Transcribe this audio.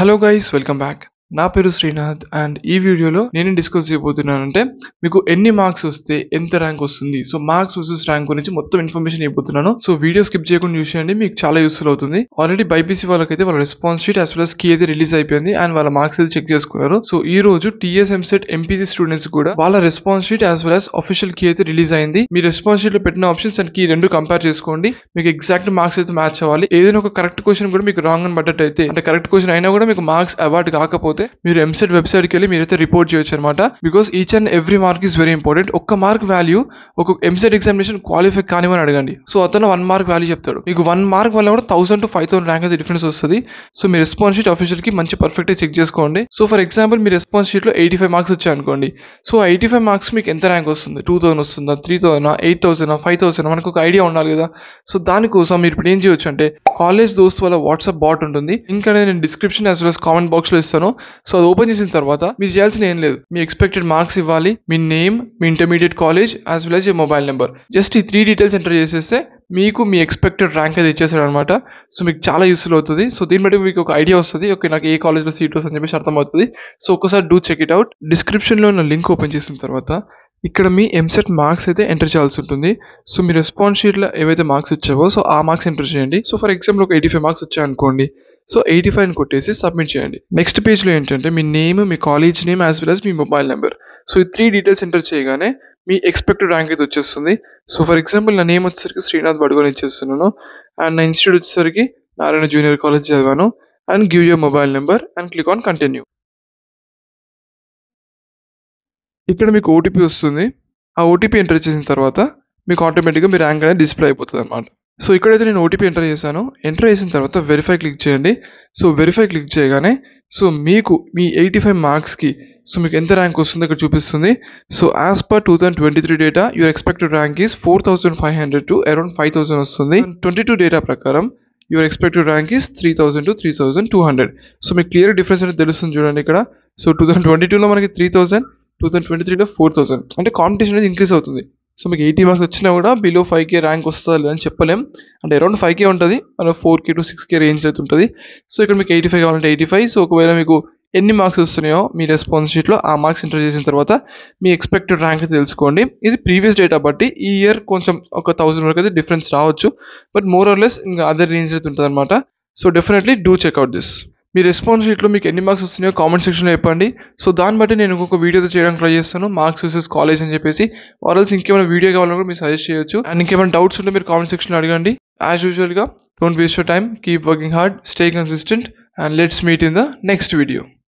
Hello guys, welcome back. నా పేరు Srinath and ఈ వీడియోలో నేను డిస్కస్ చేయబోతున్నానంటే మీకు ఎన్ని మార్క్స్ వస్తే ఎంత ర్యాంక్ వస్తుంది. సో మార్క్స్ వర్సెస్ ర్యాంక్ గురించి మొత్తం ఇన్ఫర్మేషన్ ఇవ్వబోతున్నాను. సో వీడియో స్కిప్ చేయకుండా చూసేయండి, మీకు చాలా యూస్ఫుల్ అవుతుంది. ఆల్రెడీ బైపీసీ వాళ్ళకైతే వాళ్ళ response sheet as well as key అయితే రిలీజ్ అయిపోయింది అండ్ వాళ్ళ మార్క్స్ అయితే చెక్ చేసుకున్నారు. సో ఈ రోజు టీఎస్ ఎంసెట్ ఎంపీసీ స్టూడెంట్స్ కూడా వాళ్ళ response sheet as well as official key అయితే రిలీజ్ అయింది. మీ రెస్పాన్స్ షీట్ లో పెట్టిన ఆప్షన్స్ అండ్ కీ రెండు కంపేర్ చేసుకోండి. మీకు ఎగ్జాక్ట్ మార్క్స్ అయితే మ్యాచ్ అవ్వాలి. ఏదైనా ఒక కరెక్ట్ క్వశ్చన్ కూడా మీకు రాంగ్ అని పడ్డట్టు అయితే, అంటే కరెక్ట్ క్వశ్చన్ అయినా కూడా మీకు మార్క్స్ అవార్డ్ కాకపోతే మీరు ఎంసెట్ వెబ్సైట్ కి వెళ్ళి మీరైతే రిపోర్ట్ చేయొచ్చు అనమాట. Because each and every mark is very important. ఒక్క మార్క్ వాల్యూ ఒక ఎంసెట్ ఎగ్జామినేషన్ క్వాలిఫై కానివని అడగండి. సో అతను 1 మార్క్ వాల్యూ చెప్తాడు. మీకు 1 మార్క్ వల్ల కూడా 1000 to 5000 ర్యాంక్ అయితే డిఫరెన్స్ వస్తుంది. సో మీ రెస్పాన్స్ షీట్ అఫీషియల్ కి మంచి పర్ఫెక్ట్ చెక్ చేసుకోండి. So for example me response sheet లో 85 మార్క్స్ వచ్చాయి అనుకోండి. సో 85 మార్క్స్ మీకు ఎంత ర్యాంక్ వస్తుంది? 2000 వస్తుందా, 3000, 8000, 5000? మనకు ఒక ఐడియా ఉండాలి కదా. సో దానికోసం మీరు ఇప్పుడు ఏం చేయొచ్చు అంటే, కాలేజ్ దోస్త్ వాళ్ళ వాట్సాప్ బాట్ ఉంటుంది. లింక్ అనేది నేను description as well as comment box లో ఇస్తాను. సో అది ఓపెన్ చేసిన తర్వాత మీరు చేయాల్సిన ఏం లేదు, మీ ఎక్స్పెక్టెడ్ మార్క్స్ ఇవ్వాలి, మీ నేమ్, మీ intermediate college as well as your mobile number. Just ఈ 3 డీటెయిల్స్ ఎంటర్ చేసేస్తే మీకు మీ ఎక్స్పెక్టెడ్ ర్యాంక్ అయితే ఇచ్చేసాడు అనమాట. సో మీకు చాలా యూస్ఫుల్ అవుతుంది. సో దీన్ని బట్టి మీకు ఒక ఐడియా వస్తుంది, ఓకే నాకు ఏ కాలేజ్లో సీట్ వస్తుంది అని చెప్పేసి అర్థమవుతుంది. సో ఒకసారి డూ చెక్ ఇట్ అవుట్. డిస్క్రిప్షన్లో ఉన్న లింక్ ఓపెన్ చేసిన తర్వాత ఇక్కడ మీ ఎంసెట్ మార్క్స్ అయితే ఎంటర్ చేయాల్సి ఉంటుంది. సో మీ రెస్పాన్స్ షీట్లో ఏవైతే మార్క్స్ వచ్చావో సో ఆ మార్క్స్ ఎంటర్ చేయండి. సో ఫర్ ఎగ్జాంపుల్ ఒక 85 మార్క్స్ వచ్చాయనుకోండి. సో 85 అని కొట్టేసి సబ్మిట్ చేయండి. నెక్స్ట్ పేజ్లో ఏంటంటే మీ నేమ్, మీ college name as well as మీ మొబైల్ నెంబర్. సో ఈ 3 డీటెయిల్స్ ఎంటర్ చేయగానే మీ ఎక్స్పెక్టెడ్ ర్యాంక్ అయితే వచ్చేస్తుంది. సో ఫర్ ఎగ్జాంపుల్ నా నేమ్ వచ్చేసరికి శ్రీనాథ్ బడుగోని ఇచ్చేస్తున్నాను అండ్ నా ఇన్స్టిట్యూట్ వచ్చేసరికి నారాయణ జూనియర్ కాలేజ్ చదివాను and give your mobile number and click on continue. ఇక్కడ మీకు ఓటీపీ వస్తుంది. ఆ ఓటీపీ ఎంటర్ చేసిన తర్వాత మీకు ఆటోమేటిక్గా మీ ర్యాంక్ అనేది డిస్ప్లే అయిపోతుంది అనమాట. సో ఇక్కడైతే నేను ఓటీపీ ఎంటర్ చేశాను. ఎంటర్ చేసిన తర్వాత వెరిఫై క్లిక్ చేయండి. సో వెరిఫై క్లిక్ చేయగానే సో మీకు మీ 85 మార్క్స్కి సో మీకు ఎంత ర్యాంక్ వస్తుందో ఇక్కడ చూపిస్తుంది. So as per 2023 data your expected rank is 4500 to around 5000 వస్తుంది. 22 డేటా ప్రకారం your expected rank is 3000 to 3200. So మీకు క్లియర్ డిఫరెన్స్ అనేది తెలుస్తుంది చూడండి ఇక్కడ. సో 2022లో మనకి 3000, 2023లో 4000, అంటే కాంపిటీషన్ అనేది ఇంక్రీజ్ అవుతుంది. సో మీకు 80 మార్క్స్ వచ్చినా కూడా బిలో 5K ర్యాంక్ వస్తుందా లేదని చెప్పలేం. అంటే అరౌండ్ 5K ఉంటుంది, మన 4K to 6K రేంజ్ అయితే ఉంటుంది. సో ఇక్కడ మీకు 85 కావాలంటే 85. సో ఒకవేళ మీకు ఎన్ని మార్క్స్ వస్తున్నాయో మీ రెస్పాన్స్ షీట్లో ఆ మార్క్స్ ఎంటర్ చేసిన తర్వాత మీ ఎక్స్పెక్టెడ్ ర్యాంక్ అయితే తెలుసుకోండి. ఇది ప్రీవియస్ డేటా బట్టి ఈ ఇయర్ కొంచెం ఒక 1000 వరకు అయితే డిఫరెన్స్ రావచ్చు, బట్ మోర్ ఆర్ లెస్ ఇంకా అదర్ రేంజ్ అయితే ఉంటుంది అనమాట. So definitely do checkout this. Me response షీట్లో మీకు ఎన్ని మార్క్స్ వస్తున్నాయో కామెంట్ సెక్షన్లో చెప్పండి. సో దాన్ని బట్టి నేను ఇంకొక వీడియో చేయడానికి ట్రై చేస్తాను, మార్క్స్ వర్సెస్ కాలేజ్ అని చెప్పేసి. ఆర్ఎల్స్ ఇంకేమైనా వీడియో కావాలన్నా కూడా మీరు సజెస్ట్ చేయొచ్చు. అండ్ ఇంకేమైనా డౌట్స్ ఉంటే మీరు కామెంట్ సెక్షన్లో అడగండి. యాజ్ యూజువల్గా don't waste your time, keep working hard, stay consistent, and let's meet in the next video.